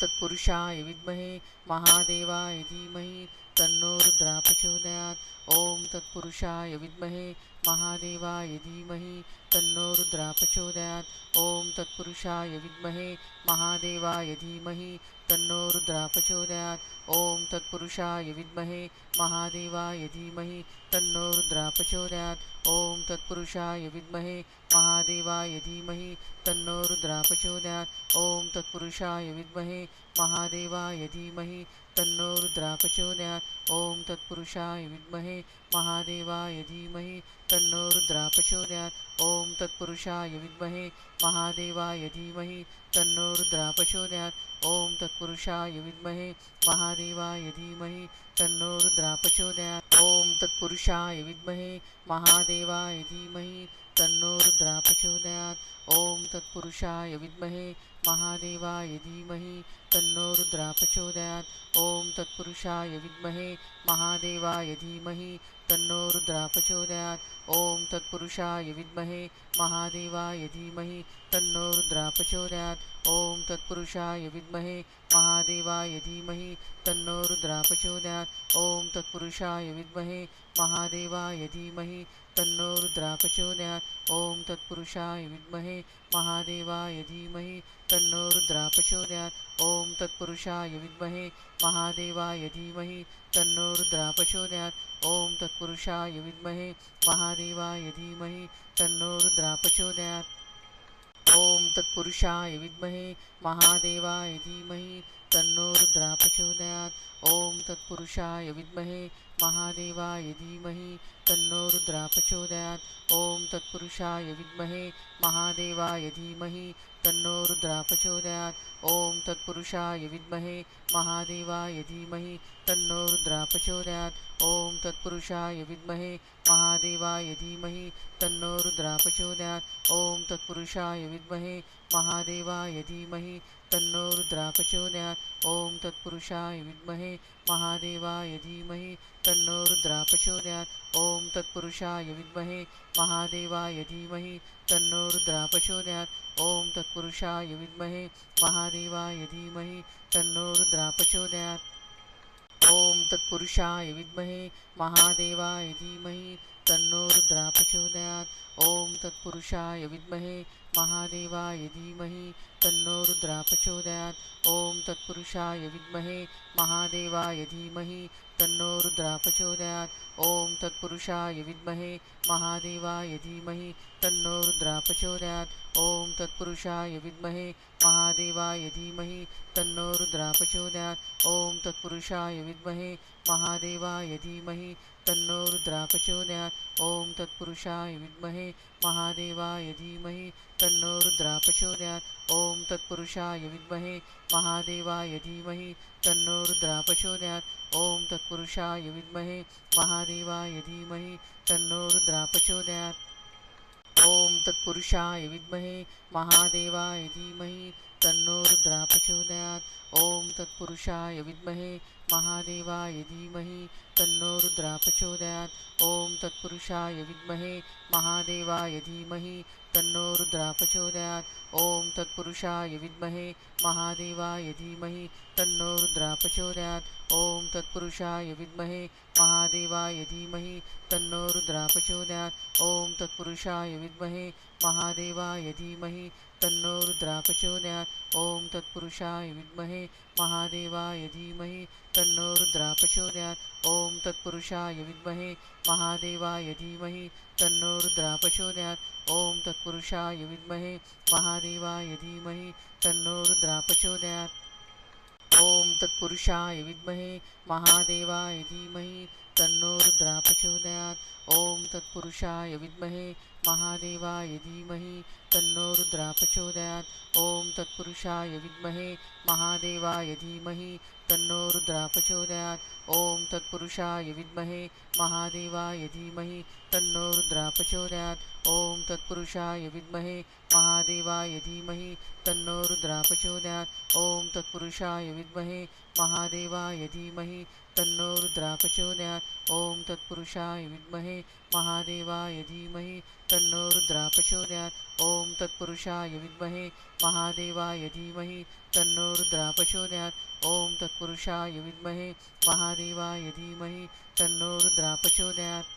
तत्पुरुषाय विद्महे महादेवाय धीमहि तन्नो रुद्रः प्रचोदयात्। ॐ तत्पुरुषाय विद्महे महादेवाय धीमहि तन्नो रुद्रः प्रचोदयात्। ॐ तत्पुरुषाय विद्महे महादेवाय धीमहि तन्नो रुद्रः प्रचोदयात्। ॐ तत्पुरुषाय विद्महे महादेवाय धीमहि तन्नो रुद्रः प्रचोदयात्। ॐ तत्पुरुषाय विद्महे महादेवाय धीमहि तन्नो रुद्रः प्रचोदयात्। ॐ तत्पुरुषाय विद्महे महादेवाय धीमहि तन्नो रुद्रः प्रचोदयात्। ॐ तत्पुरुषाय विद्महे महादेवाय धीमहि तन्नो रुद्रः प्रचोदयात्। ॐ तत्पुरुषाय विद्महे महादेवाय धीमहि तन्नो रुद्रः प्रचोदयात्। ॐ तत्पुरुषाय विद्महे महादेवाय धीमहि तन्नो रुद्रः प्रचोदयात्। ॐ तत्पुरुषाय विद्महे महादेवाय धीमहि तन्नो रुद्रः प्रचोदयात्। ॐ तत्पुरुषाय विद्महे महादेवाय धीमहि तन्नो रुद्रः प्रचोदयात्। ॐ तत्पुरुषाय विद्महे महादेवाय धीमहि तन्नो रुद्रः प्रचोदयात्। ॐ तत्पुरुषाय विद्महे महादेवाय धीमहि तन्नो रुद्रः प्रचोदयात्। ॐ तत्पुरुषाय विद्महे महादेवाय धीमहि तन्नो रुद्रः प्रचोदयात्। ॐ तत्पुरुषाय विद्महे महादेवाय धीमहि तन्नो रुद्रः प्रचोदयात्। ॐ तत्पुरुषाय विद्महे महादेवाय धीमहि तन्नो रुद्रः प्रचोदयात्। ॐ तत्पुरुषाय विद्महे महादेवाय धीमहि तन्नो रुद्रः प्रचोदयात्। ॐ तत्पुरुषाय विद्महे महादेवाय धीमहि तन्नो रुद्रः प्रचोदयात्। ॐ तत्पुरुषाय विद्महे महादेवाय धीमहि तन्नो रुद्रः प्रचोदयात्। ॐ तत्पुरुषाय विद्महे महादेवाय धीमहि तन्नो रुद्रः प्रचोदयात्। ॐ तत्पुरुषाय विद्महे महादेवाय धीमहि तन्नो रुद्रः प्रचोदयात्। ॐ तत्पुरुषाय विद्महे महादेवाय धीमहि तन्नो रुद्रः प्रचोदयात्। ॐ तत्पुरुषाय विद्महे महादेवाय धीमहि तन्नो रुद्रः प्रचोदयात्। ॐ तत्पुरुषाय विद्महे महादेवाय धीमहि तन्नो रुद्रः प्रचोदयात्। ॐ तत्पुरुषाय विद्महे महादेवाय धीमहि तन्नो रुद्रः प्रचोदयात्। ॐ तत्पुरुषाय विद्महे महादेवाय धीमहि तन्नो रुद्रः प्रचोदयात्। ॐ तत्पुरुषाय विद्महे महादेवाय धीमहि तन्नो रुद्रः प्रचोदयात्। ॐ तत्पुरुषाय विद्महे महादेवाय धीमहि तन्नो रुद्रः प्रचोदयात्। ॐ तत्पुरुषाय विद्महे महादेवाय धीमहि तन्नो रुद्रः प्रचोदयात्। ॐ तत्पुरुषाय विद्महे महादेवाय धीमहि तन्नो रुद्रः प्रचोदयात्। ॐ तत्पुरुषाय विद्महे महादेवाय धीमहि तन्नो रुद्रः प्रचोदयात्। ॐ तत्पुरुषाय विद्महे महादेवाय धीमहि तन्नो रुद्रः प्रचोदयात्। ॐ तत्पुरुषाय विद्महे महादेवाय धीमहि तन्नो रुद्रः प्रचोदयात्। ॐ तत्पुरुषाय विद्महे महादेवाय धीमहि तन्नो रुद्रः प्रचोदयात्। ॐ तत्पुरुषाय विद्महे महादेवाय धीमहि तन्नो रुद्रः प्रचोदयात्। ॐ तत्पुरुषाय विद्महे महादेवाय धीमहि तन्नो रुद्रः प्रचोदयात्। ॐ तत्पुरुषाय विद्महे महादेवाय धीमहि तन्नो रुद्रः प्रचोदयात्। ॐ तत्पुरुषाय विद्महे महादेवाय धीमहि तन्नो रुद्रः प्रचोदयात्। ॐ तत्पुरुषाय विद्महे महादेवाय धीमहि तन्नो रुद्रः प्रचोदयात्। ॐ तत्पुरुषाय विद्महे महादेवाय धीमहि तन्नो रुद्रः प्रचोदयात्। ॐ तत्पुरुषाय विद्महे महादेवाय धीमहि तन्नो रुद्रः प्रचोदयात्। ॐ तत्पुरुषाय विद्महे महादेवाय धीमहि तन्नो रुद्रः प्रचोदयात्। ॐ तत्पुरुषाय विद्महे महादेवाय धीमहि तन्नो रुद्रः प्रचोदयात्। ॐ तत्पुरुषाय विद्महे महादेवाय धीमहि तन्नो रुद्रः प्रचोदयात्। ॐ तत्पुरुषाय विद्महे महादेवाय धीमहि तन्नो रुद्रः प्रचोदयात्। ॐ तत्पुरुषाय विद्महे महादेवाय धीमहि तन्नो रुद्रः प्रचोदयात्। ॐ तत्पुरुषाय विद्महे महादेवाय धीमहि तन्नो रुद्रः प्रचोदयात्। ॐ तत्पुरुषाय विद्महे महादेवाय धीमहि तन्नो रुद्रः प्रचोदयात्। ॐ तत्पुरुषाय विद्महे महादेवाय धीमहि तन्नो रुद्रः प्रचोदयात्। ॐ तत्पुरुषाय विद्महे महादेवाय धीमहि तन्नो रुद्रः प्रचोदयात्। ॐ तत्पुरुषाय विद्महे महादेवाय धीमहि तन्नो रुद्रः प्रचोदयात्। ॐ तत्पुरुषाय विद्महे महादेवाय धीमहि तन्नो रुद्रः प्रचोदयात्। ॐ तत्पुरुषाय विद्महे महादेवाय धीमहि तन्नो रुद्रः प्रचोदयात्। ॐ तत्पुरुषाय विद्महे महादेवाय धीमहि तन्नो रुद्रः प्रचोदयात्।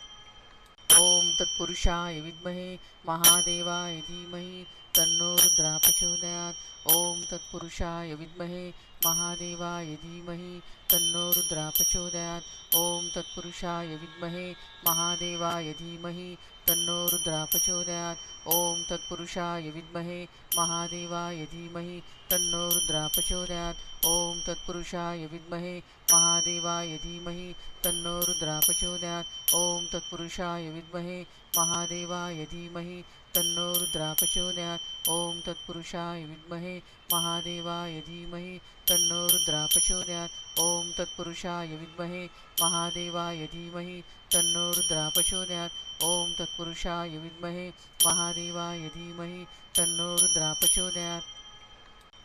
ॐ तत्पुरुषाय विद्महे महादेवाय धीमहि तन्नो रुद्रः प्रचोदयात्। ॐ तत्पुरुषाय विद्महे महादेवाय धीमहि तन्नो रुद्रः प्रचोदयात्। ॐ तत्पुरुषाय विद्महे महादेवाय धीमहि तन्नो रुद्रः प्रचोदयात्। ॐ तत्पुरुषाय विद्महे महादेवाय धीमहि तन्नो रुद्रः प्रचोदयात्। ॐ तत्पुरुषाय विद्महे महादेवाय धीमहि तन्नो रुद्रः प्रचोदयात्। ॐ तत्पुरुषाय विद्महे महादेवाय धीमहि तन्नो रुद्रः प्रचोदयात्। ॐ तत्पुरुषाय विद्महे महादेवाय धीमहि तन्नो रुद्रः प्रचोदयात्। ॐ तत्पुरुषाय विद्महे महादेवाय धीमहि तन्नो रुद्रः प्रचोदयात्। ॐ तत्पुरुषाय विद्महे महादेवाय धीमहि तन्नो रुद्रः प्रचोदयात्।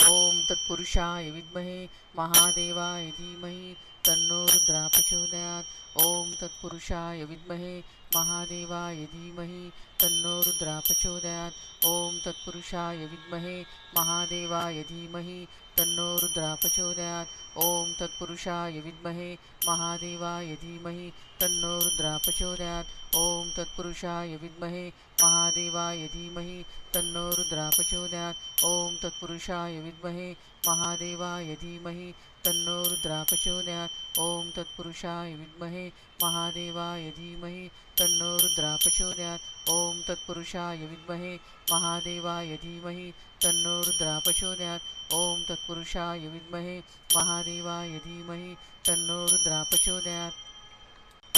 ॐ तत्पुरुषाय विद्महे महादेवाय धीमहि तन्नो रुद्रः प्रचोदयात्। ॐ तत्पुरुषाय विद्महे महादेवाय धीमहि तन्नो रुद्रः प्रचोदयात्। ॐ तत्पुरुषाय विद्महे महादेवाय धीमहि तन्नो रुद्रः प्रचोदयात्। ॐ तत्पुरुषाय विद्महे महादेवाय धीमहि तन्नो रुद्रः प्रचोदयात्। ॐ तत्पुरुषाय विद्महे महादेवाय धीमहि तन्नो रुद्रः प्रचोदयात्। ॐ तत्पुरुषाय विद्महे महादेवाय धीमहि तन्नो रुद्रः प्रचोदयात्। ॐ तत्पुरुषाय विद्महे महादेवाय धीमहि तन्नो रुद्रः प्रचोदयात्। ॐ तत्पुरुषाय विद्महे महादेवाय धीमहि तन्नो रुद्रः प्रचोदयात्। ॐ तत्पुरुषाय विद्महे महादेवाय धीमहि तन्नो रुद्रः प्रचोदयात्। ॐ तत्पुरुषाय विद्महे महादेवाय धीमहि तन्नो रुद्रः प्रचोदयात्।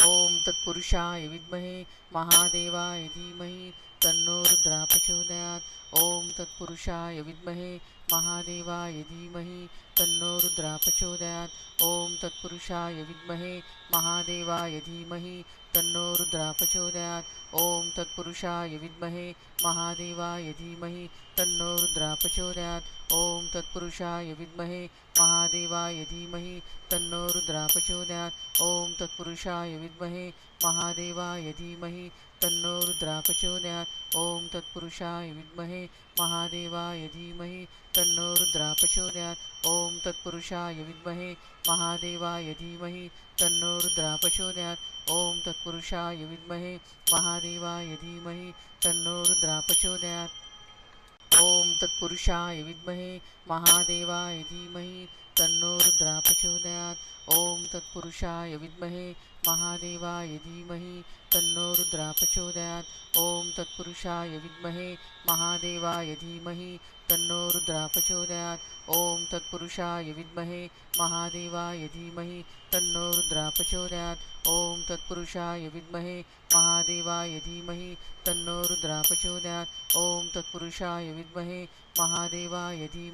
ॐ तत्पुरुषाय विद्महे महादेवाय धीमहि तन्नो रुद्रः प्रचोदयात्। ॐ तत्पुरुषाय विद्महे महादेवाय धीमहि तन्नो रुद्रः प्रचोदयात्। ॐ तत्पुरुषाय विद्महे महादेवाय धीमहि तन्नो रुद्रः प्रचोदयात्। ॐ तत्पुरुषाय विद्महे महादेवाय धीमहि तन्नो रुद्रः प्रचोदयात्। ॐ तत्पुरुषाय विद्महे महादेवाय धीमहि तन्नो रुद्रः प्रचोदयात्। ॐ तत्पुरुषाय विद्महे महादेवाय धीमहि तन्नो रुद्रः प्रचोदयात्। ॐ तत्पुरुषाय विद्महे महादेवाय धीमहि तन्नो रुद्रः प्रचोदयात्। ॐ तत्पुरुषाय विद्महे महादेवाय धीमहि तन्नो रुद्रः प्रचोदयात्। ॐ तत्पुरुषाय विद्महे महादेवाय धीमहि तन्नो रुद्रः प्रचोदयात्। ॐ तत्पुरुषाय विद्महे महादेवाय धीमहि तन्नो रुद्रः प्रचोदयात्। ॐ तत्पुरुषाय विद्महे महादेवाय धीमहि तन्नो रुद्रः प्रचोदयात्। ॐ तत्पुरुषाय विद्महे महादेवाय धीमहि तन्नो रुद्रः प्रचोदयात्। ॐ तत्पुरुषाय विद्महे महादेवाय धीमहि तन्नो रुद्रः प्रचोदयात्। ॐ तत्पुरुषाय विद्महे महादेवाय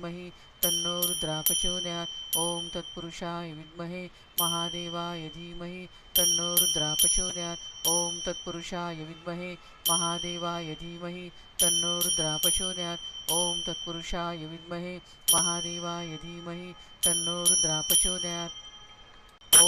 धीमहि तन्नो रुद्रः प्रचोदयात्। ॐ तत्पुरुषाय विद्महे महादेवाय धीमहि तन्नो रुद्रः प्रचोदयात्। ॐ तत्पुरुषाय विद्महे महादेवाय धीमहि तन्नो रुद्रः प्रचोदयात्। ॐ तत्पुरुषाय विद्महे महादेवाय धीमहि तन्नो रुद्रः प्रचोदयात्।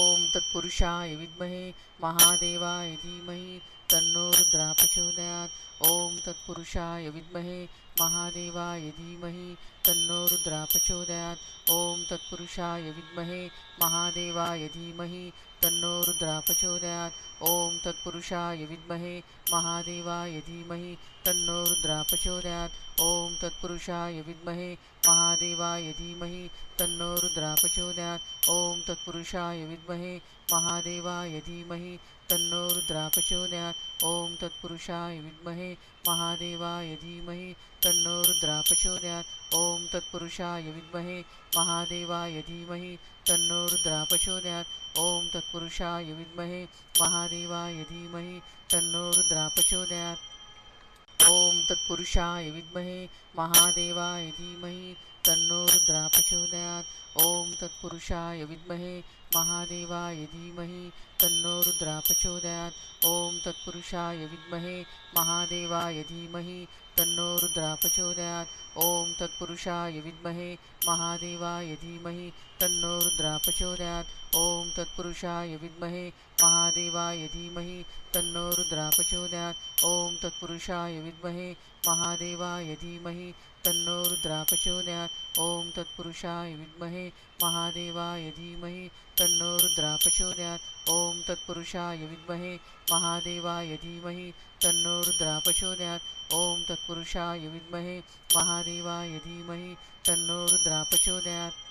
ॐ तत्पुरुषाय विद्महे महादेवाय धीमहि तन्नो रुद्रः प्रचोदयात्। ॐ तत्पुरुषाय विद्महे महादेवाय धीमहि तन्नो रुद्रः प्रचोदयात्। ॐ तत्पुरुषाय विद्महे महादेवाय धीमहि तन्नो रुद्रः प्रचोदयात्। ॐ तत्पुरुषाय विद्महे महादेवाय धीमहि तन्नो रुद्रः प्रचोदयात्। ॐ तत्पुरुषाय विद्महे महादेवाय धीमहि तन्नो रुद्रः प्रचोदयात्। ॐ तत्पुरुषाय विद्महे महादेवाय धीमहि तन्नो रुद्रः प्रचोदयात्। ॐ तत्पुरुषाय विद्महे महादेवाय धीमहि तन्नो रुद्रः प्रचोदयात्। ॐ तत्पुरुषाय विद्महे महादेवाय धीमहि तन्नो रुद्रः प्रचोदयात्। ॐ तत्पुरुषाय विद्महे महादेवाय धीमहि तन्नो रुद्रः प्रचोदयात्। ॐ तत्पुरुषाय विद्महे महादेवाय धीमहि तन्नो रुद्रः प्रचोदयात्। ॐ तत्पुरुषाय विद्महे महादेवाय धीमहि तन्नो रुद्रः प्रचोदयात्। ॐ तत्पुरुषाय विद्महे महादेवाय धीमहि तन्नो रुद्रः प्रचोदयात्। ॐ तत्पुरुषाय विद्महे महादेवाय धीमहि तन्नो रुद्रः प्रचोदयात्। ॐ तत्पुरुषाय विद्महे महादेवाय धीमहि तन्नो रुद्रः प्रचोदयात्। ॐ तत्पुरुषाय विद्महे महादेवाय धीमहि तन्नो रुद्रः प्रचोदयात्। ॐ तत्पुरुषाय विद्महे महादेवाय धीमहि तन्नो रुद्रः प्रचोदयात्। ॐ तत्पुरुषाय विद्महे महादेवाय धीमहि तन्नो रुद्रः प्रचोदयात्। ॐ तत्पुरुषाय विद्महे महादेवाय धीमहि तन्नो रुद्रः प्रचोदयात्।